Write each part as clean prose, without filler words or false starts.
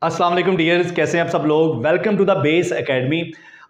अस्सलाम वालेकुम डियर्स, कैसे हैं आप सब लोग। Welcome to the base academy.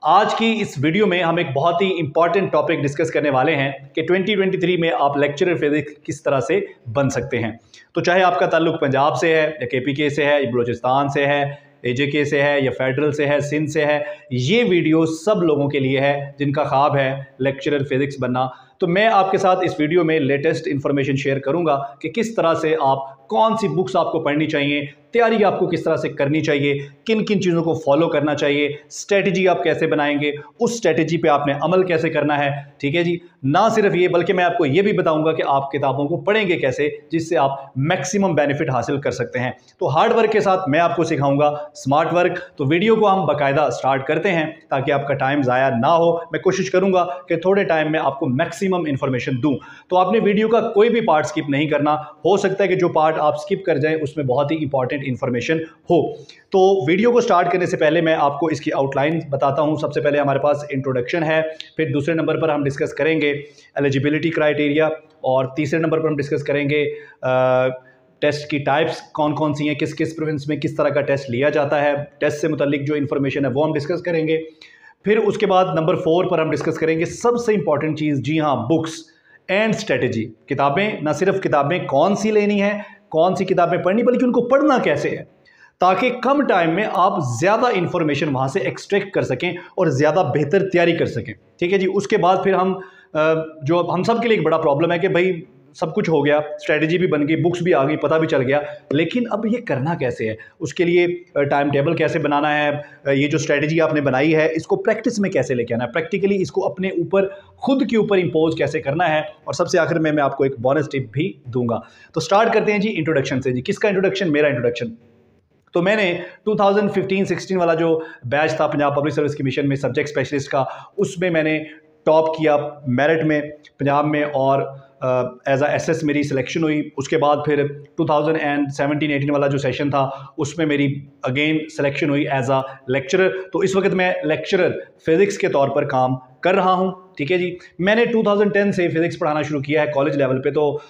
आज की इस वीडियो में हम एक बहुत ही इंपॉर्टेंट टॉपिक डिस्कस करने वाले हैं कि 2023 में आप लेक्चरर फिजिक्स किस तरह से बन सकते हैं। तो चाहे आपका ताल्लुक पंजाब से है या केपीके से है या बलूचिस्तान से है, एजेके से है या फेडरल से है, सिंध से है, ये वीडियो सब लोगों के लिए है जिनका ख्वाब है लेक्चरर फिजिक्स बनना। तो मैं आपके साथ इस वीडियो में लेटेस्ट इन्फॉर्मेशन शेयर करूंगा कि किस तरह से आप, कौन सी बुक्स आपको पढ़नी चाहिए, तैयारी आपको किस तरह से करनी चाहिए, किन किन चीज़ों को फॉलो करना चाहिए, स्ट्रेटजी आप कैसे बनाएंगे, उस स्ट्रेटजी पे आपने अमल कैसे करना है। ठीक है जी। ना सिर्फ ये बल्कि मैं आपको ये भी बताऊंगा कि आप किताबों को पढ़ेंगे कैसे जिससे आप मैक्सिमम बेनिफिट हासिल कर सकते हैं। तो हार्ड वर्क के साथ मैं आपको सिखाऊंगा स्मार्ट वर्क। तो वीडियो को हम बाकायदा स्टार्ट करते हैं ताकि आपका टाइम ज़ाया ना हो। मैं कोशिश करूंगा कि थोड़े टाइम में आपको मैक्सिमम इंफॉर्मेशन दूं। तो आपने वीडियो का कोई भी पार्ट स्किप नहीं करना। हो सकता है कि जो पार्ट आप स्किप कर जाएं उसमें बहुत ही इंपॉर्टेंट इंफॉर्मेशन हो। तो वीडियो को स्टार्ट करने से पहले मैं आपको इसकी आउटलाइन बताता हूं। सबसे पहले हमारे पास इंट्रोडक्शन है, फिर दूसरे नंबर पर हम डिस्कस करेंगे एलिजिबिलिटी क्राइटेरिया, और तीसरे नंबर पर हम डिस्कस करेंगे टेस्ट की टाइप्स कौन कौन सी हैं, किस किस प्रोविंस में किस तरह का टेस्ट लिया जाता है, टेस्ट से मुतल्लिक जो इन्फॉर्मेशन है वो हम डिस्कस करेंगे। फिर उसके बाद नंबर 4 पर हम डिस्कस करेंगे सबसे इंपॉर्टेंट चीज़, जी हाँ, बुक्स एंड स्ट्रेटजी। किताबें, ना सिर्फ किताबें कौन सी लेनी है, कौन सी किताबें पढ़नी, बल्कि उनको पढ़ना कैसे है ताकि कम टाइम में आप ज़्यादा इंफॉर्मेशन वहाँ से एक्सट्रैक्ट कर सकें और ज़्यादा बेहतर तैयारी कर सकें। ठीक है जी। उसके बाद फिर हम जो हम सब के लिए एक बड़ा प्रॉब्लम है कि भाई सब कुछ हो गया, स्ट्रेटजी भी बन गई, बुक्स भी आ गई, पता भी चल गया, लेकिन अब ये करना कैसे है, उसके लिए टाइम टेबल कैसे बनाना है, ये जो स्ट्रेटजी आपने बनाई है इसको प्रैक्टिस में कैसे लेके आना है, प्रैक्टिकली इसको अपने ऊपर, खुद के ऊपर इम्पोज कैसे करना है, और सबसे आखिर में मैं आपको एक बोनस टिप भी दूंगा। तो स्टार्ट करते हैं जी इंट्रोडक्शन से। जी किसका इंट्रोडक्शन? मेरा इंट्रोडक्शन। तो मैंने 2015-16 वाला जो बैच था पंजाब पब्लिक सर्विस कमीशन में सब्जेक्ट स्पेशलिस्ट का, उसमें मैंने टॉप किया मेरिट में पंजाब में, और एज एसएस मेरी सिलेक्शन हुई। उसके बाद फिर 2017-18 वाला जो सेशन था उसमें मेरी अगेन सिलेक्शन हुई एज अ लेक्चरर। तो इस वक्त मैं लेक्चरर फिज़िक्स के तौर पर काम कर रहा हूँ। ठीक है जी। मैंने 2010 से फिज़िक्स पढ़ाना शुरू किया है कॉलेज लेवल पे। तो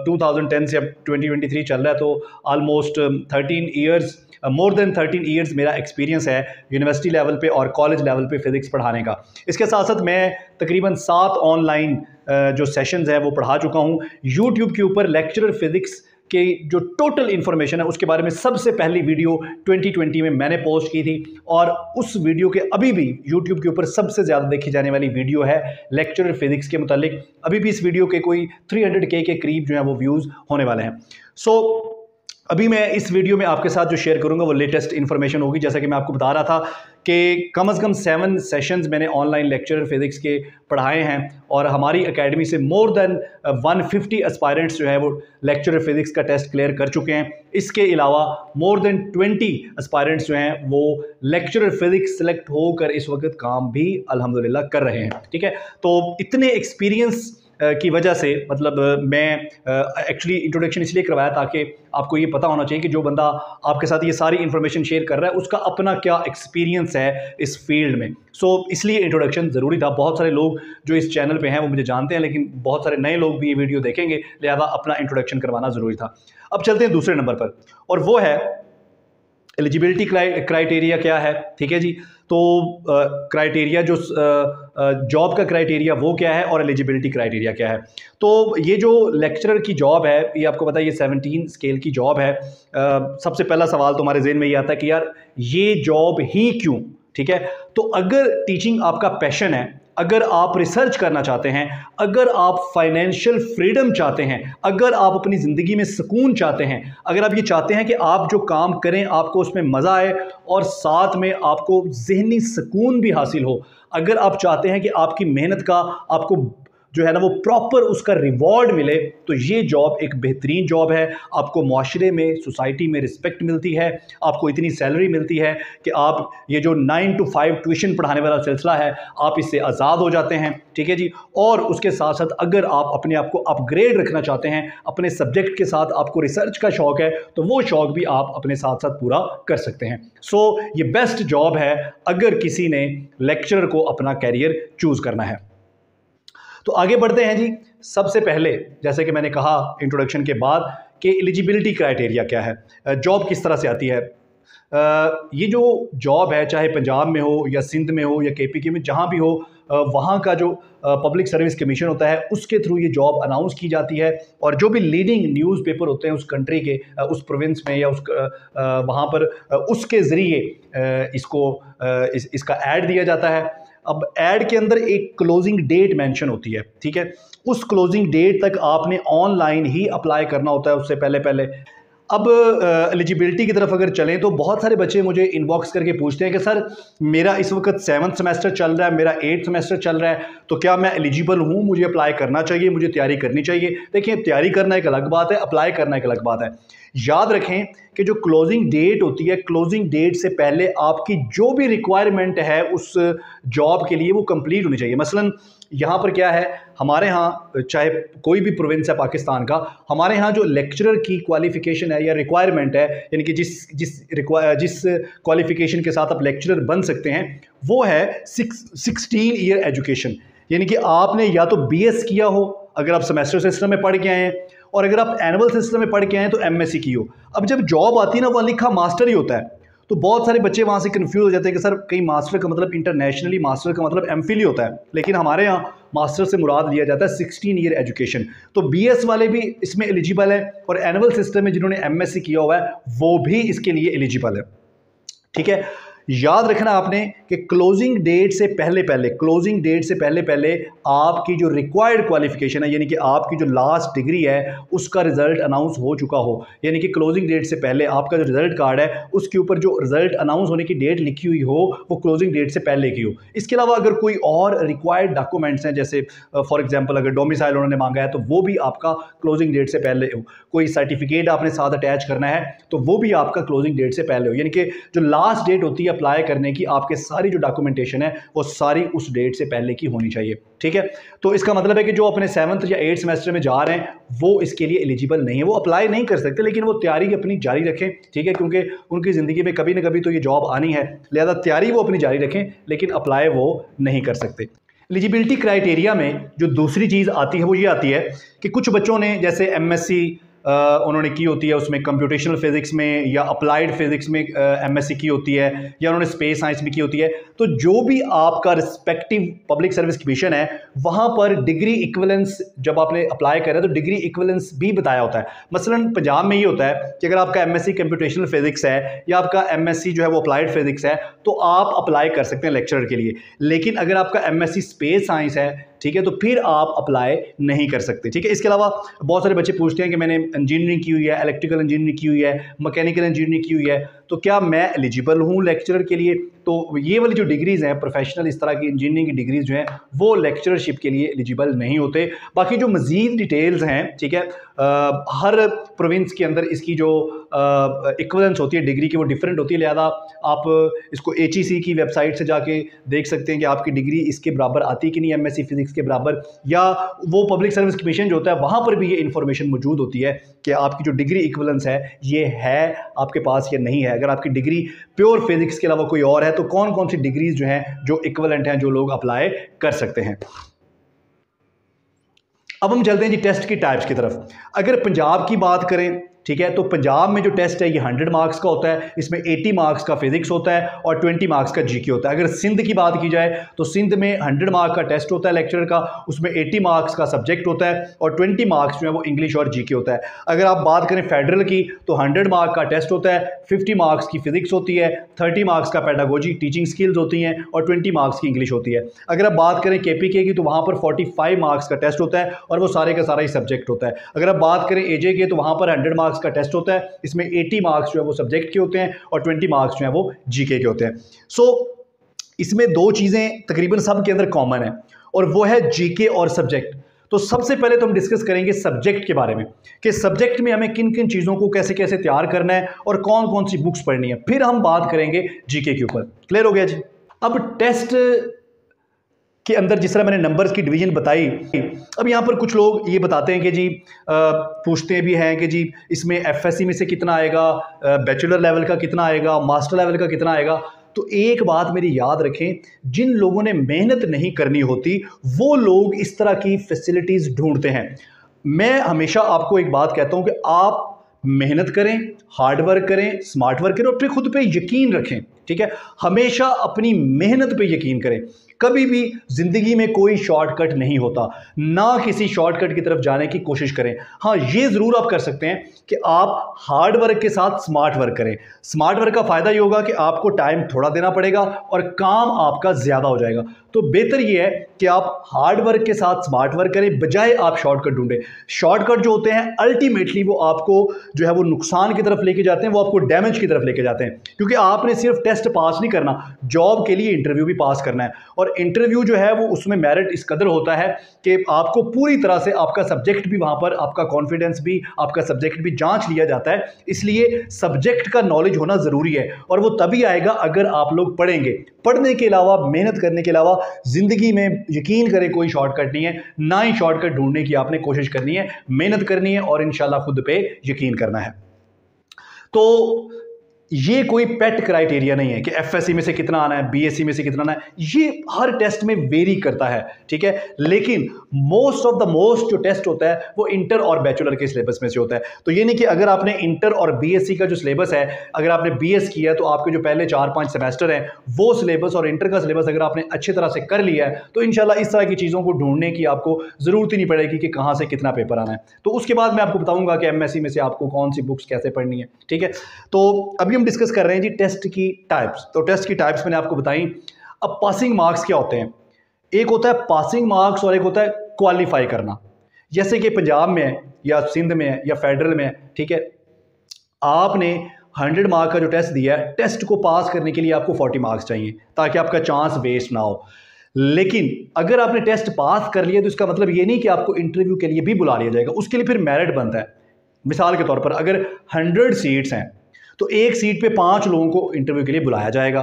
2010 से अब 2023 चल रहा है, तो almost 13 years, more than 13 years मेरा एक्सपीरियंस है यूनिवर्सिटी लेवल पे और कॉलेज लेवल पे फिज़िक्स पढ़ाने का। इसके साथ साथ मैं तकरीबन 7 ऑनलाइन जो सेशंस है वो पढ़ा चुका हूँ। यूट्यूब के ऊपर लेक्चरर फिज़िक्स के जो टोटल इन्फॉर्मेशन है उसके बारे में सबसे पहली वीडियो 2020 में मैंने पोस्ट की थी, और उस वीडियो के अभी भी यूट्यूब के ऊपर सबसे ज़्यादा देखी जाने वाली वीडियो है लेक्चरर फिज़िक्स के मुतालिक। अभी भी इस वीडियो के कोई 300K के करीब जो है वो व्यूज़ होने वाले हैं। सो अभी मैं इस वीडियो में आपके साथ जो शेयर करूंगा वो लेटेस्ट इन्फॉर्मेशन होगी। जैसा कि मैं आपको बता रहा था कि कम से कम 7 सेशंस मैंने ऑनलाइन लेक्चरर फिज़िक्स के पढ़ाए हैं, और हमारी एकेडमी से मोर देन 150 एस्पायरेंट्स जो है वो लेक्चरर फिज़िक्स का टेस्ट क्लियर कर चुके हैं। इसके अलावा मोर देन 20 एस्पायरेंट्स जो हैं वो लेक्चरर फिज़िक्स सेलेक्ट होकर इस वक्त काम भी अल्हम्दुलिल्लाह कर रहे हैं। ठीक है। तो इतने एक्सपीरियंस की वजह से, मतलब मैं एक्चुअली इंट्रोडक्शन इसलिए करवाया ताकि आपको ये पता होना चाहिए कि जो बंदा आपके साथ ये सारी इन्फॉर्मेशन शेयर कर रहा है उसका अपना क्या एक्सपीरियंस है इस फील्ड में। सो इसलिए इंट्रोडक्शन ज़रूरी था। बहुत सारे लोग जो इस चैनल पे हैं वो मुझे जानते हैं, लेकिन बहुत सारे नए लोग भी ये वीडियो देखेंगे, लिहाजा अपना इंट्रोडक्शन करवाना ज़रूरी था। अब चलते हैं दूसरे नंबर पर, और वो है एलिजिबिलिटी क्राइटेरिया क्या है। ठीक है जी। तो क्राइटेरिया जो जॉब का क्राइटेरिया वो क्या है और एलिजिबिलिटी क्राइटेरिया क्या है। तो ये जो लेक्चरर की जॉब है, ये आपको पता है ये 17 स्केल की जॉब है। सबसे पहला सवाल तो हमारे जहन में ये आता है कि यार ये जॉब ही क्यों। ठीक है। तो अगर टीचिंग आपका पैशन है, अगर आप रिसर्च करना चाहते हैं, अगर आप फाइनेंशियल फ्रीडम चाहते हैं, अगर आप अपनी ज़िंदगी में सुकून चाहते हैं, अगर आप ये चाहते हैं कि आप जो काम करें आपको उसमें मज़ा आए और साथ में आपको ज़हनी सुकून भी हासिल हो, अगर आप चाहते हैं कि आपकी मेहनत का आपको जो है ना वो प्रॉपर उसका रिवॉर्ड मिले, तो ये जॉब एक बेहतरीन जॉब है। आपको माशरे में, सोसाइटी में रिस्पेक्ट मिलती है, आपको इतनी सैलरी मिलती है कि आप ये जो 9 to 5 ट्यूशन पढ़ाने वाला सिलसिला है आप इससे आज़ाद हो जाते हैं। ठीक है जी। और उसके साथ साथ अगर आप अपने आप को अपग्रेड रखना चाहते हैं अपने सब्जेक्ट के साथ, आपको रिसर्च का शौक़ है, तो वो शौक़ भी आप अपने साथ साथ पूरा कर सकते हैं। सो ये बेस्ट जॉब है अगर किसी ने लेक्चरर को अपना कैरियर चूज़ करना है। तो आगे बढ़ते हैं जी। सबसे पहले जैसे कि मैंने कहा इंट्रोडक्शन के बाद कि एलिजिबिलिटी क्राइटेरिया क्या है, जॉब किस तरह से आती है। ये जो जॉब है, चाहे पंजाब में हो या सिंध में हो या केपीके में, जहाँ भी हो, वहाँ का जो पब्लिक सर्विस कमीशन होता है उसके थ्रू ये जॉब अनाउंस की जाती है। और जो भी लीडिंग न्यूज़पेपर होते हैं उस कंट्री के, उस प्रोविंस में या वहाँ पर, उसके ज़रिए इसका ऐड दिया जाता है। अब ऐड के अंदर एक क्लोजिंग डेट मेंशन होती है, ठीक है। उस क्लोजिंग डेट तक आपने ऑनलाइन ही अप्लाई करना होता है, उससे पहले। अब एलिजिबिलिटी की तरफ अगर चलें तो बहुत सारे बच्चे मुझे इनबॉक्स करके पूछते हैं कि सर मेरा इस वक्त 7th सेमेस्टर चल रहा है, मेरा 8th सेमेस्टर चल रहा है, तो क्या मैं एलिजिबल हूँ, मुझे अप्लाई करना चाहिए, मुझे तैयारी करनी चाहिए? देखिए, तैयारी करना एक अलग बात है, अप्लाई करना एक अलग बात है। याद रखें कि जो क्लोजिंग डेट होती है, क्लोजिंग डेट से पहले आपकी जो भी रिक्वायरमेंट है उस जॉब के लिए वो कंप्लीट होनी चाहिए। मसलन यहाँ पर क्या है, हमारे यहाँ चाहे कोई भी प्रोविंस है पाकिस्तान का, हमारे यहाँ जो लेक्चरर की क्वालिफिकेशन है या रिक्वायरमेंट है, यानी कि जिस क्वालिफिकेशन के साथ आप लेक्चरर बन सकते हैं, वो है 16 ईयर एजुकेशन। यानी कि आपने या तो BS किया हो अगर आप सेमेस्टर सिस्टम में पढ़ के आए हैं, और अगर आप एनुअल सिस्टम में पढ़ के आए हैं तो MSc की हो। अब जब जॉब आती है ना, वहाँ लिखा मास्टर ही होता है, तो बहुत सारे बच्चे वहाँ से कंफ्यूज हो जाते हैं कि सर कहीं मास्टर का मतलब इंटरनेशनली मास्टर का मतलब MPhil ही होता है, लेकिन हमारे यहाँ मास्टर से मुराद लिया जाता है 16 ईयर एजुकेशन। तो BS वाले भी इसमें एलिजिबल है, और एनुअल सिस्टम में जिन्होंने MSc किया हुआ है वो भी इसके लिए एलिजिबल है, ठीक है। याद रखना आपने कि क्लोजिंग डेट से पहले आपकी जो रिक्वायर्ड क्वालिफिकेशन है, यानी कि आपकी जो लास्ट डिग्री है उसका रिजल्ट अनाउंस हो चुका हो। यानी कि क्लोजिंग डेट से पहले आपका जो रिजल्ट कार्ड है उसके ऊपर जो रिजल्ट अनाउंस होने की डेट लिखी हुई हो वो क्लोजिंग डेट से पहले की हो। इसके अलावा अगर कोई और रिक्वायर्ड डॉक्यूमेंट्स हैं, जैसे फॉर एग्जाम्पल अगर डोमिसाइल उन्होंने मांगा है तो वो भी आपका क्लोजिंग डेट से पहले हो। कोई सर्टिफिकेट आपने साथ अटैच करना है तो वो भी आपका क्लोजिंग डेट से पहले हो। यानी कि जो लास्ट डेट होती है अप्लाई करने की, आपके सारी जो डॉक्यूमेंटेशन है वो सारी उस डेट से पहले की होनी चाहिए, ठीक है। तो इसका मतलब है कि जो अपने 7th या 8th सेमेस्टर में जा रहे हैं वो इसके लिए एलिजिबल नहीं है, वो अप्लाई नहीं कर सकते, लेकिन वो तैयारी अपनी जारी रखें, ठीक है, क्योंकि उनकी ज़िंदगी में कभी ना कभी तो ये जॉब आनी है, लिहाजा तैयारी वो अपनी जारी रखें, लेकिन अप्लाई वो नहीं कर सकते। एलिजिबिलिटी क्राइटेरिया में जो दूसरी चीज़ आती है वो ये आती है कि कुछ बच्चों ने जैसे MSc उन्होंने की होती है, उसमें कंप्यूटेशनल फिजिक्स में या अप्लाइड फिजिक्स में MSc की होती है, या उन्होंने स्पेस साइंस में की होती है। तो जो भी आपका रिस्पेक्टिव पब्लिक सर्विस कमीशन है वहाँ पर डिग्री इक्विवेलेंस जब आपने अप्लाई करा तो डिग्री इक्विवेलेंस भी बताया होता है। मसलन पंजाब में ये होता है कि अगर आपका MSc कंप्यूटेशनल फिजिक्स है या आपका MSc जो है वो अप्लाइड फिजिक्स है तो आप अप्लाई कर सकते हैं लेक्चरर के लिए, लेकिन अगर आपका MSc स्पेस साइंस है, ठीक है, तो फिर आप अप्लाई नहीं कर सकते, ठीक है। इसके अलावा बहुत सारे बच्चे पूछते हैं कि मैंने इंजीनियरिंग की हुई है, इलेक्ट्रिकल इंजीनियरिंग की हुई है, मैकेनिकल इंजीनियरिंग की हुई है, तो क्या मैं एलिजिबल हूँ लेक्चरर के लिए? तो ये वाली जो डिग्रीज़ हैं प्रोफेशनल, इस तरह की इंजीनियरिंग की डिग्रीज जो हैं वो लेक्चरशिप के लिए एलिजिबल नहीं होते। बाकी जो मज़ीद डिटेल्स हैं, ठीक है, हर प्रोविंस के अंदर इसकी जो इक्विवेलेंस होती है डिग्री की वो डिफरेंट होती है, लिहाजा आप इसको HEC की वेबसाइट से जाके देख सकते हैं कि आपकी डिग्री इसके बराबर आती है कि नहीं, MSc फिजिक्स के बराबर, या वो पब्लिक सर्विस कमीशन जो होता है वहाँ पर भी ये इन्फॉर्मेशन मौजूद होती है कि आपकी जो डिग्री इक्विवेलेंस है ये है आपके पास या नहीं है। अगर आपकी डिग्री प्योर फिजिक्स के अलावा कोई और है तो कौन कौन सी डिग्रीज जो हैं जो इक्विवेलेंट हैं जो लोग अप्लाई कर सकते हैं। अब हम चलते हैं जी टेस्ट की टाइप्स की तरफ। अगर पंजाब की बात करें, ठीक है, तो पंजाब में जो टेस्ट है ये 100 मार्क्स का होता है, इसमें 80 मार्क्स का फिजिक्स होता है और 20 मार्क्स का GK होता है। अगर सिंध की बात की जाए तो सिंध में 100 मार्क्स का टेस्ट होता है लेक्चरर का, उसमें 80 मार्क्स का सब्जेक्ट होता है और 20 मार्क्स जो है वो इंग्लिश और GK होता है। अगर आप बात करें फेडरल की तो 100 मार्क्स का टेस्ट होता है, 50 मार्क्स की फिजिक्स होती है, 30 मार्क्स का पेडागोजी टीचिंग स्किल्स होती हैं और 20 मार्क्स की इंग्लिश होती है। अगर आप बात करें KPK की तो वहाँ पर 45 मार्क्स का टेस्ट होता है और वो सारे का सारा ही सब्जेक्ट होता है। अगर आप बात करें AJ के तो वहाँ पर 100 मार्क्स का टेस्ट होता है, इसमें 80 मार्क्स जो है वो सब्जेक्ट के होते हैं और 20 मार्क्स जो है वो GK के होते हैं। सो इसमें दो चीज़ें तकरीबन सब के अंदर कॉमन है और वो है GK और सब्जेक्ट। तो सबसे पहले तो हम डिस्कस करेंगे सब्जेक्ट के बारे में कि सब्जेक्ट में हमें किन किन चीज़ों को कैसे कैसे तैयार करना है और कौन कौन सी बुक्स पढ़नी है, फिर हम बात करेंगे GK के ऊपर। क्लियर हो गया जी? अब टेस्ट के अंदर जिस तरह मैंने नंबर्स की डिवीजन बताई, अब यहाँ पर कुछ लोग ये बताते हैं कि जी पूछते भी हैं कि जी इसमें FSC में से कितना आएगा, बैचलर लेवल का कितना आएगा, मास्टर लेवल का कितना आएगा। तो एक बात मेरी याद रखें, जिन लोगों ने मेहनत नहीं करनी होती वो लोग इस तरह की फैसिलिटीज़ ढूंढते हैं। मैं हमेशा आपको एक बात कहता हूँ कि आप मेहनत करें, हार्ड वर्क करें, स्मार्ट वर्क करें और फिर खुद पे यकीन रखें। ठीक है, हमेशा अपनी मेहनत पे यकीन करें। कभी भी जिंदगी में कोई शॉर्टकट नहीं होता, ना किसी शॉर्टकट की तरफ जाने की कोशिश करें। हाँ, ये जरूर आप कर सकते हैं कि आप हार्ड वर्क के साथ स्मार्ट वर्क करें। स्मार्ट वर्क का फायदा ये होगा कि आपको टाइम थोड़ा देना पड़ेगा और काम आपका ज्यादा हो जाएगा। तो बेहतर ये है कि आप हार्ड वर्क के साथ स्मार्ट वर्क करें, बजाय आप शॉर्टकट ढूंढें। शॉर्टकट जो होते हैं अल्टीमेटली वो आपको जो है वो नुकसान की तरफ लेके जाते हैं, वो आपको डैमेज की तरफ लेके जाते हैं। क्योंकि आपने सिर्फ टेस्ट पास नहीं करना, जॉब के लिए इंटरव्यू भी पास करना है। और इंटरव्यू जो है वो उसमें मेरिट इस कदर होता है कि आपको पूरी तरह से आपका सब्जेक्ट भी वहां पर, आपका कॉन्फिडेंस भी, आपका सब्जेक्ट भी जांच लिया जाता है। इसलिए सब्जेक्ट का नॉलेज होना जरूरी है और वो तभी आएगा अगर आप लोग पढ़ेंगे। पढ़ने के अलावा, मेहनत करने के अलावा जिंदगी में यकीन करें कोई शॉर्टकट नहीं है, ना ही शॉर्टकट ढूंढने की आपने कोशिश करनी है। मेहनत करनी है और इंशाल्लाह खुद पे यकीन करना है। तो ये कोई पेट क्राइटेरिया नहीं है कि एफएससी में से कितना आना है, बीएससी में से कितना आना है। ये हर टेस्ट में वेरी करता है, ठीक है। लेकिन मोस्ट जो टेस्ट होता है वो इंटर और बैचलर के सिलेबस में से होता है। तो ये नहीं कि अगर आपने इंटर और बीएससी का जो सिलेबस है, अगर आपने बीएस किया तो आपके जो पहले 4-5 सेमेस्टर हैं वो सिलेबस और इंटर का सिलेबस अगर आपने अच्छी तरह से कर लिया है तो इंशाल्लाह इस तरह की चीज़ों को ढूंढने की आपको ज़रूरत ही नहीं पड़ेगी कि कहाँ से कितना पेपर आना है। तो उसके बाद मैं आपको बताऊंगा कि एमएससी में से आपको कौन सी बुक्स कैसे पढ़नी है, ठीक है। तो अभी हम डिस्कस कर रहे हैं जी टेस्ट की टाइप्स। तो टेस्ट की टाइप्स मैंने आपको बताई। अब पासिंग मार्क्स क्या होते हैं? एक होता है पासिंग मार्क्स और एक होता है क्वालिफाई करना। जैसे कि पंजाब में है या सिंध में है या फेडरल में है, ठीक है, आपने 100 मार्क का जो टेस्ट दिया है, टेस्ट को पास करने के लिए आपको 40 मार्क्स चाहिए ताकि आपका चांस वेस्ट ना हो। लेकिन अगर आपने टेस्ट पास कर लिया तो इसका मतलब ये नहीं कि आपको इंटरव्यू के लिए भी बुला लिया जाएगा, उसके लिए फिर मेरिट बनता है। मिसाल के तौर पर अगर 100 सीट्स हैं तो एक सीट पे 5 लोगों को इंटरव्यू के लिए बुलाया जाएगा।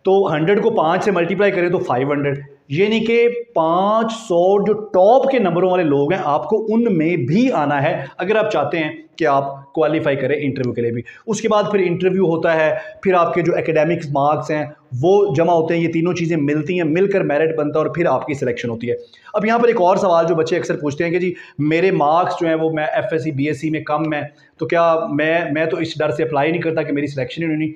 तो 100 को 5 से मल्टीप्लाई करें तो 500, ये नहीं कि 500 जो टॉप के नंबरों वाले लोग हैं आपको उनमें भी आना है अगर आप चाहते हैं कि आप क्वालिफाई करें इंटरव्यू के लिए भी। उसके बाद फिर इंटरव्यू होता है, फिर आपके जो एकेडमिक्स मार्क्स हैं वो जमा होते हैं, ये तीनों चीज़ें मिलती हैं, मिलकर मेरिट बनता है और फिर आपकी सिलेक्शन होती है। अब यहाँ पर एक और सवाल जो बच्चे अक्सर पूछते हैं कि जी मेरे मार्क्स जो हैं वो मैं एफएससी बीएससी में कम है तो क्या मैं तो इस डर से अप्लाई नहीं करता कि मेरी सिलेक्शन ही नहीं।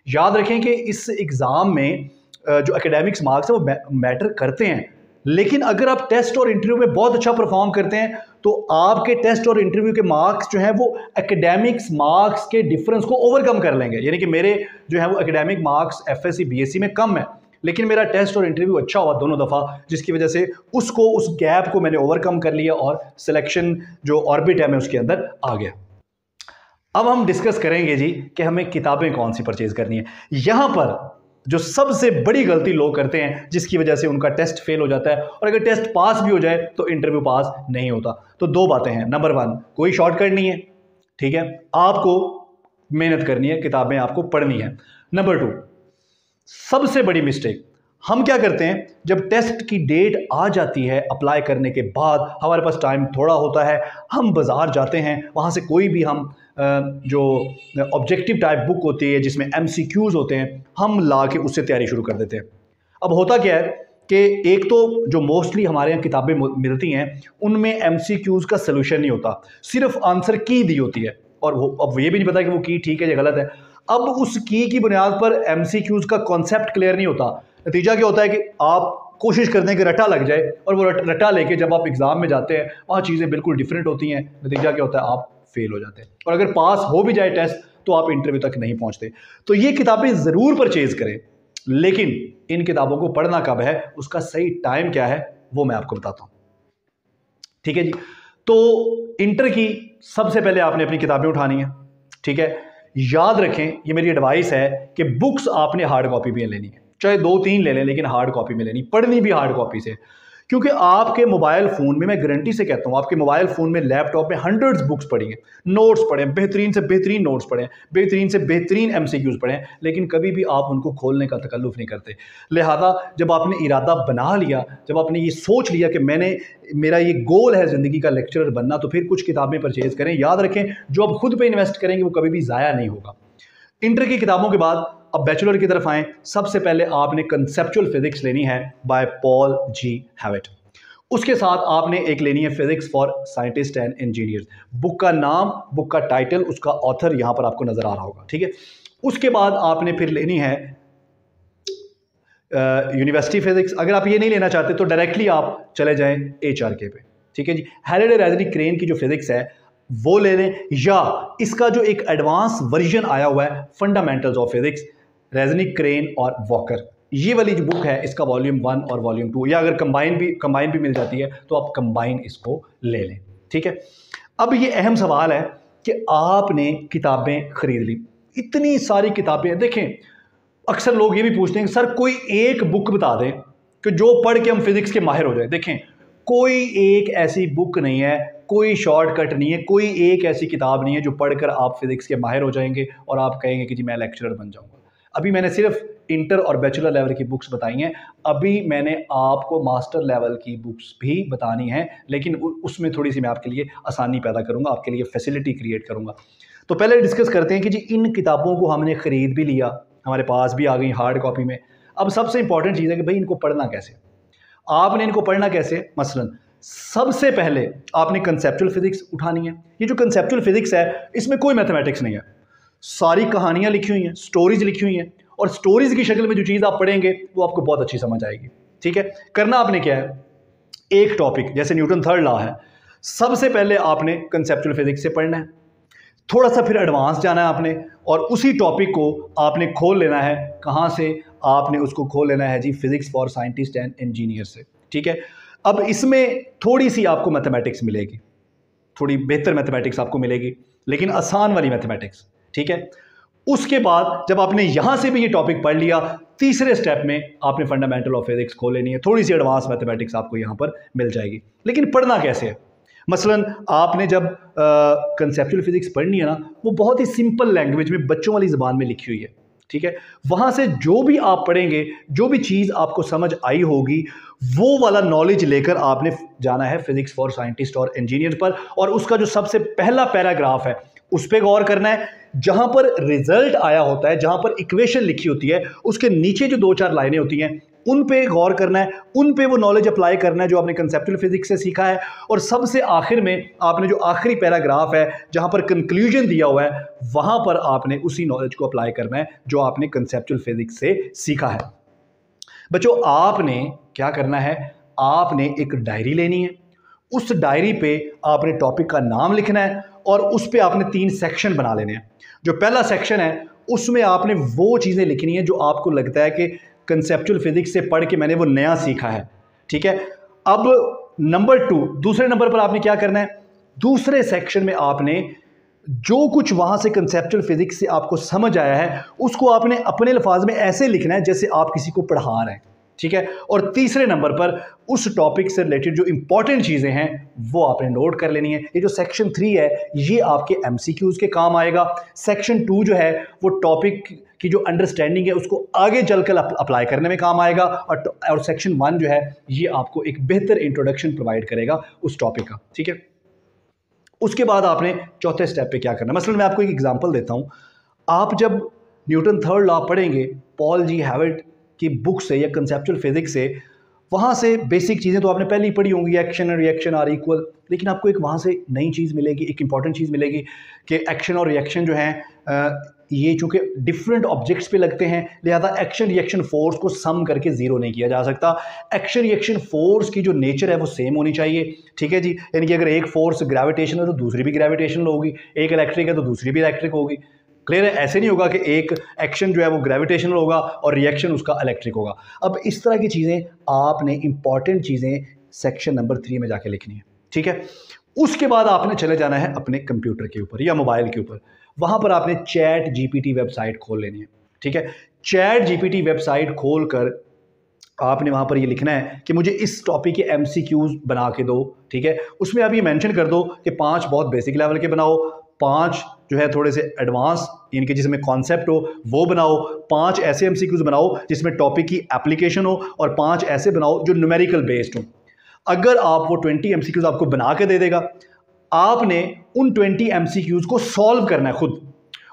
याद रखें कि इस एग्ज़ाम में जो एकेडमिक्स मार्क्स है वो मैटर करते हैं, लेकिन अगर आप टेस्ट और इंटरव्यू में बहुत अच्छा परफॉर्म करते हैं तो आपके टेस्ट और इंटरव्यू के मार्क्स जो हैं वो एकेडमिक्स मार्क्स के डिफरेंस को ओवरकम कर लेंगे। यानी कि मेरे जो है वो एकेडमिक मार्क्स एफएससी बीएससी में कम है, लेकिन मेरा टेस्ट और इंटरव्यू अच्छा हुआ दोनों दफ़ा, जिसकी वजह से उस गैप को मैंने ओवरकम कर लिया और सिलेक्शन जो ऑर्बिट है मैं उसके अंदर आ गया। अब हम डिस्कस करेंगे जी कि हमें किताबें कौन सी परचेज करनी है। यहां पर जो सबसे बड़ी गलती लोग करते हैं जिसकी वजह से उनका टेस्ट फेल हो जाता है और अगर टेस्ट पास भी हो जाए तो इंटरव्यू पास नहीं होता। तो दो बातें हैं। नंबर 1, कोई शॉर्टकट नहीं है, ठीक है, आपको मेहनत करनी है, किताबें आपको पढ़नी है। नंबर 2, सबसे बड़ी मिस्टेक हम क्या करते हैं, जब टेस्ट की डेट आ जाती है अप्लाई करने के बाद, हमारे पास टाइम थोड़ा होता है, हम बाज़ार जाते हैं, वहाँ से कोई भी हम जो ऑब्जेक्टिव टाइप बुक होती है जिसमें MCQs होते हैं हम ला के उससे तैयारी शुरू कर देते हैं। अब होता क्या है कि एक तो जो मोस्टली हमारे यहाँ किताबें मिलती हैं उनमें MCQs का सलूशन नहीं होता, सिर्फ आंसर की दी होती है और अब ये भी नहीं पता कि वो की ठीक है या गलत है। अब उस की बुनियाद पर MCQs का कॉन्सेप्ट क्लियर नहीं होता। नतीजा क्या होता है कि आप कोशिश करते हैं कि रटा लग जाए और वो रटा लेके जब आप एग्ज़ाम में जाते हैं वहाँ चीज़ें बिल्कुल डिफरेंट होती हैं। नतीजा क्या होता है, आप फेल हो जाते हैं और अगर पास हो भी जाए टेस्ट तो आप इंटरव्यू तक नहीं पहुँचते। तो ये किताबें ज़रूर परचेज करें, लेकिन इन किताबों को पढ़ना कब है, उसका सही टाइम क्या है वो मैं आपको बताता हूँ, ठीक है जी। तो इंटर की सबसे पहले आपने अपनी किताबें उठानी है, ठीक है। याद रखें, ये मेरी एडवाइस है कि बुक्स आपने हार्ड कॉपी में लेनी है, चाहे 2-3 ले लें लेकिन हार्ड कॉपी में लेनी, पढ़नी भी हार्ड कॉपी से। क्योंकि आपके मोबाइल फ़ोन में, मैं गारंटी से कहता हूँ, आपके मोबाइल फ़ोन में, लैपटॉप में हंड्रेड्स बुक्स पढ़ी हैं, नोट्स पढ़े हैं, बेहतरीन से बेहतरीन नोट्स पढ़े हैं, बेहतरीन से बेहतरीन MCQs पढ़े हैं, लेकिन कभी भी आप उनको खोलने का तकल्लुफ़ नहीं करते। लिहाजा जब आपने इरादा बना लिया, जब आपने ये सोच लिया कि मेरा ये गोल है ज़िंदगी का लेक्चरर बनना, तो फिर कुछ किताबें परचेज़ करें। याद रखें, जो आप खुद पर इन्वेस्ट करेंगे वो कभी भी ज़ाया नहीं होगा। इंटर की किताबों के बाद अब बैचलर की तरफ आएँ। सबसे पहले आपने कंसेप्चुअल फिजिक्स लेनी है बाय पॉल जी हैविट। उसके साथ आपने एक लेनी है physics for scientist and engineers. Book का नाम, बुक का टाइटल, उसका ऑथर यहां पर आपको नजर आ रहा होगा, ठीक है। उसके बाद आपने फिर लेनी है यूनिवर्सिटी फिजिक्स। अगर आप ये नहीं लेना चाहते तो डायरेक्टली आप चले जाएं HRK पे, ठीक है जी। हैरेडे रेजनी क्रेन की जो फिजिक्स है वो ले लें, या इसका जो एक एडवांस वर्जन आया हुआ है फंडामेंटल्स ऑफ फिजिक्स, रेजनी क्रेन और वॉकर, ये वाली जो बुक है इसका वॉल्यूम 1 और वॉल्यूम 2, या अगर कंबाइन भी मिल जाती है तो आप कंबाइन इसको ले लें, ठीक है। अब ये अहम सवाल है कि आपने किताबें खरीद ली, इतनी सारी किताबें, देखें अक्सर लोग ये भी पूछते हैं कि सर कोई एक बुक बता दें कि जो पढ़ के हम फिजिक्स के माहिर हो जाए। देखें कोई एक ऐसी बुक नहीं है, कोई शॉर्टकट नहीं है, कोई एक ऐसी किताब नहीं है जो पढ़कर आप फिजिक्स के माहिर हो जाएंगे और आप कहेंगे कि जी मैं लेक्चरर बन जाऊंगा। अभी मैंने सिर्फ इंटर और बैचलर लेवल की बुक्स बताई हैं, अभी मैंने आपको मास्टर लेवल की बुक्स भी बतानी है, लेकिन उसमें थोड़ी सी मैं आपके लिए आसानी पैदा करूंगा, आपके लिए फैसिलिटी क्रिएट करूंगा। तो पहले डिस्कस करते हैं कि जी इन किताबों को हमने खरीद भी लिया, हमारे पास भी आ गई हार्ड कॉपी में। अब सबसे इंपॉर्टेंट चीज़ है कि भाई इनको पढ़ना कैसे, आपने इनको पढ़ना कैसे। मसलन सबसे पहले आपने कंसेप्चुअल फिजिक्स उठानी है। ये जो कंसेप्चुअल फिजिक्स है इसमें कोई मैथमेटिक्स नहीं है, सारी कहानियां लिखी हुई हैं, स्टोरीज लिखी हुई हैं, और स्टोरीज की शक्ल में जो चीज़ आप पढ़ेंगे वो आपको बहुत अच्छी समझ आएगी, ठीक है। करना आपने क्या है, एक टॉपिक जैसे न्यूटन थर्ड लॉ है, सबसे पहले आपने कंसेप्चुअल फिजिक्स से पढ़ना है, थोड़ा सा फिर एडवांस जाना है आपने, और उसी टॉपिक को आपने खोल लेना है। कहाँ से आपने उसको खोल लेना है जी, physics for scientist and engineer से, ठीक है। अब इसमें थोड़ी सी आपको मैथमेटिक्स मिलेगी, थोड़ी बेहतर मैथमेटिक्स आपको मिलेगी, लेकिन आसान वाली मैथमेटिक्स, ठीक है। उसके बाद जब आपने यहां से भी ये टॉपिक पढ़ लिया, तीसरे स्टेप में आपने फंडामेंटल ऑफ फिजिक्स खोल लेनी है, थोड़ी सी एडवांस मैथमेटिक्स आपको यहां पर मिल जाएगी। लेकिन पढ़ना कैसे है, मसलन आपने जब कंसेप्चुअल फिजिक्स पढ़नी है ना, वो बहुत ही सिंपल लैंग्वेज में, बच्चों वाली ज़बान में लिखी हुई है, ठीक है। वहाँ से जो भी आप पढ़ेंगे, जो भी चीज़ आपको समझ आई होगी, वो वाला नॉलेज लेकर आपने जाना है फिजिक्स फॉर साइंटिस्ट और इंजीनियर पर, और उसका जो सबसे पहला पैराग्राफ है उस पर गौर करना है। जहाँ पर रिजल्ट आया होता है, जहाँ पर इक्वेशन लिखी होती है, उसके नीचे जो 2-4 लाइनें होती हैं उन पे गौर करना है, उन पे वो नॉलेज अप्लाई करना है जो आपने कंसेप्चुअल फिजिक्स से सीखा है। और सबसे आखिर में आपने जो आखिरी पैराग्राफ है जहां पर कंक्लूजन दिया हुआ है, वहां पर आपने उसी नॉलेज को अप्लाई करना है जो आपने कंसेप्चुअल फिजिक्स से सीखा है। बच्चों आपने क्या करना है, आपने एक डायरी लेनी है, उस डायरी पे आपने टॉपिक का नाम लिखना है, और उस पे आपने 3 सेक्शन बना लेने हैं। जो पहला सेक्शन है उसमें आपने वो चीज़ें लिखनी है जो आपको लगता है कि कंसेप्चुअल फिजिक्स से पढ़ के मैंने वो नया सीखा है, ठीक है। अब नंबर 2, दूसरे नंबर पर आपने क्या करना है, दूसरे सेक्शन में आपने जो कुछ वहां से कंसेप्चुअल फिजिक्स से आपको समझ आया है उसको आपने अपने अल्फाज में ऐसे लिखना है जैसे आप किसी को पढ़ा रहे हैं, ठीक है। और तीसरे नंबर पर उस टॉपिक से रिलेटेड जो इंपॉर्टेंट चीज़ें हैं वो आपने नोट कर लेनी है। ये जो सेक्शन 3 है ये आपके MCQs के काम आएगा। सेक्शन 2 जो है वो टॉपिक की जो अंडरस्टैंडिंग है उसको आगे चलकर अप्लाई करने में काम आएगा, और सेक्शन 1 जो है ये आपको एक बेहतर इंट्रोडक्शन प्रोवाइड करेगा उस टॉपिक का, ठीक है। उसके बाद आपने चौथे स्टेप पे क्या करना है, मसलन मैं आपको एक एग्जांपल देता हूँ। आप जब न्यूटन थर्ड लॉ पढ़ेंगे पॉल जी हैविट की बुक से या कंसेप्चुअल फिजिक्स से, वहाँ से बेसिक चीज़ें तो आपने पहले ही पढ़ी होंगी, एक्शन और रिएक्शन आर इक्वल, लेकिन आपको एक वहाँ से नई चीज़ मिलेगी, एक इंपॉर्टेंट चीज़ मिलेगी कि एक्शन और रिएक्शन जो हैं ये चूँकि डिफरेंट ऑब्जेक्ट्स पे लगते हैं, लिहाजा एक्शन रिएक्शन फोर्स को सम करके ज़ीरो नहीं किया जा सकता। एक्शन रिएक्शन फोर्स की जो नेचर है वो सेम होनी चाहिए, ठीक है जी। यानी कि अगर एक फोर्स ग्रेविटेशनल है तो दूसरी भी ग्रेविटेशनल होगी, एक इलेक्ट्रिक है तो दूसरी भी इलेक्ट्रिक होगी। क्लियर है, ऐसे नहीं होगा कि एक एक्शन जो है वो ग्रेविटेशनल होगा और रिएक्शन उसका इलेक्ट्रिक होगा। अब इस तरह की चीज़ें आपने इंपॉर्टेंट चीज़ें सेक्शन नंबर 3 में जाके लिखनी है, ठीक है। उसके बाद आपने चले जाना है अपने कंप्यूटर के ऊपर या मोबाइल के ऊपर, वहाँ पर आपने चैट GPT वेबसाइट खोल लेनी है, ठीक है। चैट GPT वेबसाइट खोल कर आपने वहाँ पर ये लिखना है कि मुझे इस टॉपिक के MCQs बना के दो, ठीक है। उसमें आप ये मेंशन कर दो कि 5 बहुत बेसिक लेवल के बनाओ, 5 जो है थोड़े से एडवांस इनके जिसमें कॉन्सेप्ट हो वो बनाओ, 5 ऐसे MCQs बनाओ जिसमें टॉपिक की एप्लीकेशन हो, और 5 ऐसे बनाओ जो न्यूमेरिकल बेस्ड हो। अगर आप वो 20 MCQs आपको बना के दे देगा, आपने उन 20 MCQs को सॉल्व करना है खुद,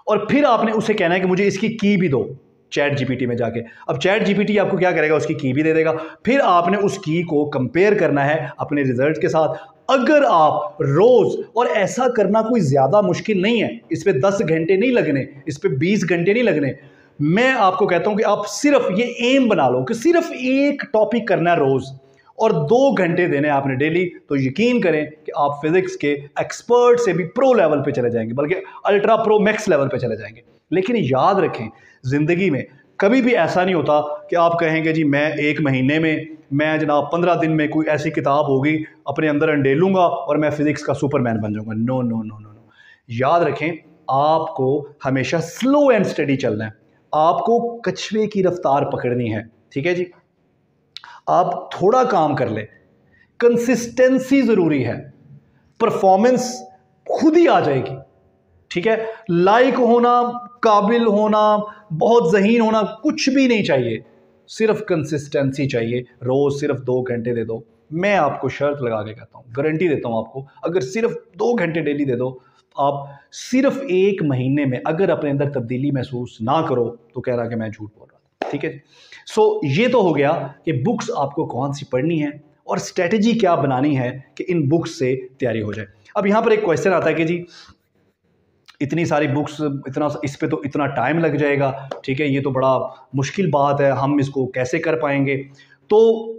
और फिर आपने उसे कहना है कि मुझे इसकी की भी दो, चैट जीपीटी में जाके। अब चैट जीपीटी आपको क्या करेगा, उसकी की भी दे देगा, फिर आपने उस की को कंपेयर करना है अपने रिजल्ट के साथ। अगर आप रोज, और ऐसा करना कोई ज्यादा मुश्किल नहीं है, इस पे 10 घंटे नहीं लगने, इस पे 20 घंटे नहीं लगने। मैं आपको कहता हूं कि आप सिर्फ ये एम बना लो कि सिर्फ एक टॉपिक करना है रोज और 2 घंटे देने आपने डेली, तो यकीन करें कि आप फिजिक्स के एक्सपर्ट से भी प्रो लेवल पे चले जाएंगे, बल्कि अल्ट्रा प्रो मैक्स लेवल पे चले जाएंगे। लेकिन याद रखें, जिंदगी में कभी भी ऐसा नहीं होता कि आप कहेंगे जी मैं 1 महीने में, मैं जनाब 15 दिन में कोई ऐसी किताब होगी अपने अंदर अंडेलूंगा और मैं फिजिक्स का सुपरमैन बन जाऊंगा। No no no no no. याद रखें, आपको हमेशा स्लो एंड स्टडी चलना है, आपको कछुए की रफ्तार पकड़नी है। ठीक है जी, आप थोड़ा काम कर ले, कंसिस्टेंसी जरूरी है, परफॉर्मेंस खुद ही आ जाएगी। ठीक है, लाइक होना, काबिल होना, बहुत ज़हीन होना कुछ भी नहीं चाहिए, सिर्फ कंसिस्टेंसी चाहिए। रोज सिर्फ 2 घंटे दे दो, मैं आपको शर्त लगा के कहता हूँ, गारंटी देता हूँ आपको, अगर सिर्फ 2 घंटे डेली दे दो, आप सिर्फ 1 महीने में अगर अपने अंदर तब्दीली महसूस ना करो तो कह रहा कि मैं झूठ बोल रहा था। ठीक है जी, सो ये तो हो गया कि बुक्स आपको कौन सी पढ़नी है और स्ट्रेटजी क्या बनानी है कि इन बुक्स से तैयारी हो जाए। अब यहाँ पर एक क्वेश्चन आता है कि जी इतनी सारी बुक्स, इतना इस पे तो इतना टाइम लग जाएगा, ठीक है, ये तो बड़ा मुश्किल बात है, हम इसको कैसे कर पाएंगे? तो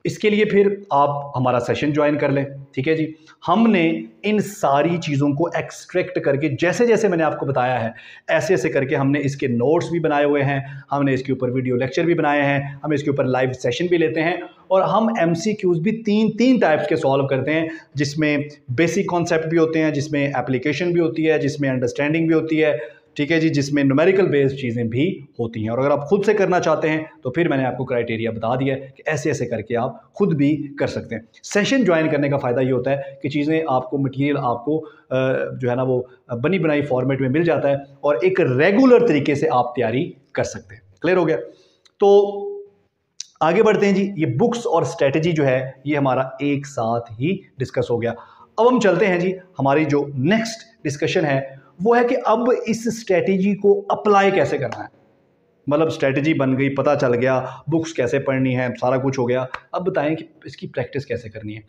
इसके लिए फिर आप हमारा सेशन ज्वाइन कर लें। ठीक है जी, हमने इन सारी चीज़ों को एक्सट्रैक्ट करके, जैसे जैसे मैंने आपको बताया है, ऐसे ऐसे करके हमने इसके नोट्स भी बनाए हुए हैं, हमने इसके ऊपर वीडियो लेक्चर भी बनाए हैं, हम इसके ऊपर लाइव सेशन भी लेते हैं, और हम MCQs भी तीन टाइप्स के सॉल्व करते हैं, जिसमें बेसिक कॉन्सेप्ट भी होते हैं, जिसमें एप्लीकेशन भी होती है, जिसमें अंडरस्टैंडिंग भी होती है। ठीक है जी, जिसमें न्यूमेरिकल बेस्ड चीज़ें भी होती हैं। और अगर आप खुद से करना चाहते हैं तो फिर मैंने आपको क्राइटेरिया बता दिया है कि ऐसे ऐसे करके आप खुद भी कर सकते हैं। सेशन ज्वाइन करने का फ़ायदा ये होता है कि चीज़ें आपको, मटेरियल आपको जो है ना वो बनी बनाई फॉर्मेट में मिल जाता है और एक रेगुलर तरीके से आप तैयारी कर सकते हैं। क्लियर हो गया? तो आगे बढ़ते हैं जी। ये बुक्स और स्ट्रेटजी जो है ये हमारा एक साथ ही डिस्कस हो गया। अब हम चलते हैं जी, हमारी जो नेक्स्ट डिस्कशन है वो है कि अब इस स्ट्रेटजी को अप्लाई कैसे करना है। मतलब स्ट्रेटजी बन गई, पता चल गया बुक्स कैसे पढ़नी है, सारा कुछ हो गया, अब बताएं कि इसकी प्रैक्टिस कैसे करनी है।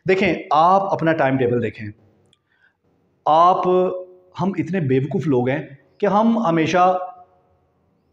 देखें, आप अपना टाइम टेबल देखें। हम इतने बेवकूफ़ लोग हैं कि हम हमेशा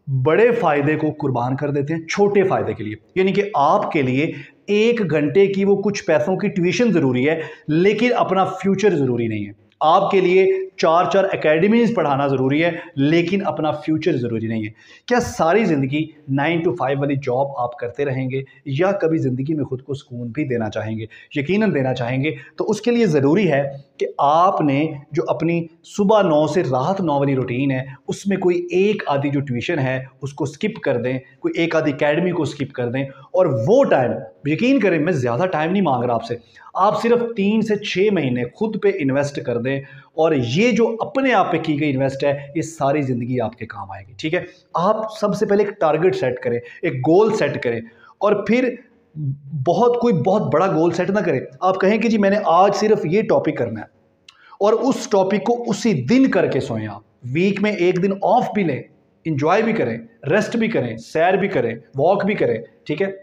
बड़े फ़ायदे को कुर्बान कर देते हैं छोटे फ़ायदे के लिए। यानी कि आपके लिए 1 घंटे की वो कुछ पैसों की ट्यूशन ज़रूरी है, लेकिन अपना फ्यूचर ज़रूरी नहीं है। आपके लिए 4 एकेडमीज पढ़ाना ज़रूरी है, लेकिन अपना फ्यूचर ज़रूरी नहीं है। क्या सारी ज़िंदगी 9 to 5 वाली जॉब आप करते रहेंगे, या कभी ज़िंदगी में खुद को सुकून भी देना चाहेंगे? यकीनन देना चाहेंगे। तो उसके लिए ज़रूरी है कि आपने जो अपनी सुबह 9 से रात 9 वाली रूटीन है, उसमें कोई एक आधी जो ट्यूशन है उसको स्किप कर दें, कोई एक आधी एकेडमी को स्किप कर दें, और वो टाइम, यकीन करें मैं ज़्यादा टाइम नहीं मांग रहा आपसे, आप सिर्फ 3 से 6 महीने खुद पे इन्वेस्ट कर दें, और ये जो अपने आप पे की गई इन्वेस्ट है ये सारी ज़िंदगी आपके काम आएगी। ठीक है, आप सबसे पहले एक टारगेट सेट करें, एक गोल सेट करें, और फिर कोई बहुत बड़ा गोल सेट ना करें। आप कहें कि जी मैंने आज सिर्फ ये टॉपिक करना है, और उस टॉपिक को उसी दिन करके सोएं। आप वीक में 1 दिन ऑफ भी लें, इंजॉय भी करें, रेस्ट भी करें, सैर भी करें, वॉक भी करें। ठीक है,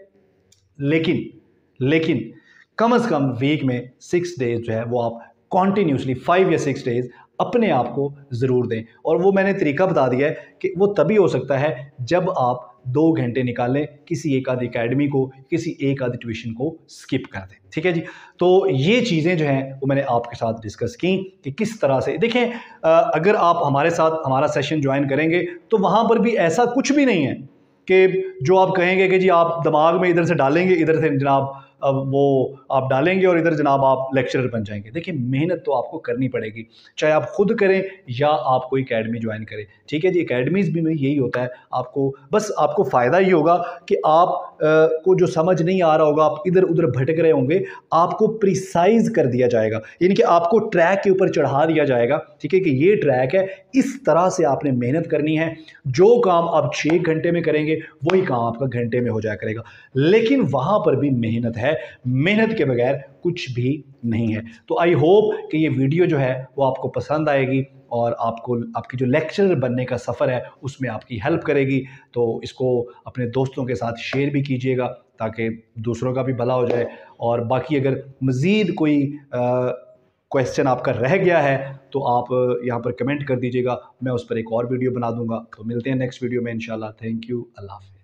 लेकिन कम से कम वीक में 6 डेज जो है वो आप कॉन्टीन्यूसली 5 या 6 डेज अपने आप को ज़रूर दें। और वो मैंने तरीका बता दिया है कि वो तभी हो सकता है जब आप 2 घंटे निकालें, किसी एक आधी एकेडमी को, किसी एक आधी ट्यूशन को स्किप कर दें। ठीक है जी, तो ये चीज़ें जो हैं वो मैंने आपके साथ डिस्कस की कि किस तरह से। देखें, अगर आप हमारे साथ हमारा सेशन ज्वाइन करेंगे तो वहाँ पर भी ऐसा कुछ भी नहीं है कि जो आप कहेंगे कि जी आप दिमाग में इधर से डालेंगे, इधर से जनाब अब वो आप डालेंगे और इधर जनाब आप लेक्चरर बन जाएंगे। देखिए, मेहनत तो आपको करनी पड़ेगी, चाहे आप खुद करें या आप कोई एकेडमी ज्वाइन करें। ठीक है जी, एकेडमीज़ भी में यही होता है, आपको फ़ायदा ये होगा कि आप को जो समझ नहीं आ रहा होगा, आप इधर उधर भटक रहे होंगे, आपको प्रिसाइज कर दिया जाएगा, यानी कि आपको ट्रैक के ऊपर चढ़ा दिया जाएगा। ठीक है, कि ये ट्रैक है, इस तरह से आपने मेहनत करनी है। जो काम आप 6 घंटे में करेंगे वही काम आपका घंटे में हो जाया करेगा, लेकिन वहाँ पर भी मेहनत है। है, मेहनत के बगैर कुछ भी नहीं है। तो आई होप कि ये वीडियो जो है वो आपको पसंद आएगी और आपको आपकी जो लेक्चरर बनने का सफ़र है उसमें आपकी हेल्प करेगी। तो इसको अपने दोस्तों के साथ शेयर भी कीजिएगा ताकि दूसरों का भी भला हो जाए। और बाकी अगर मज़ीद कोई क्वेश्चन आपका रह गया है तो आप यहाँ पर कमेंट कर दीजिएगा, मैं उस पर एक और वीडियो बना दूंगा। तो मिलते हैं नेक्स्ट वीडियो में इंशाल्लाह। थैंक यू, अल्लाह हाफ़िज़।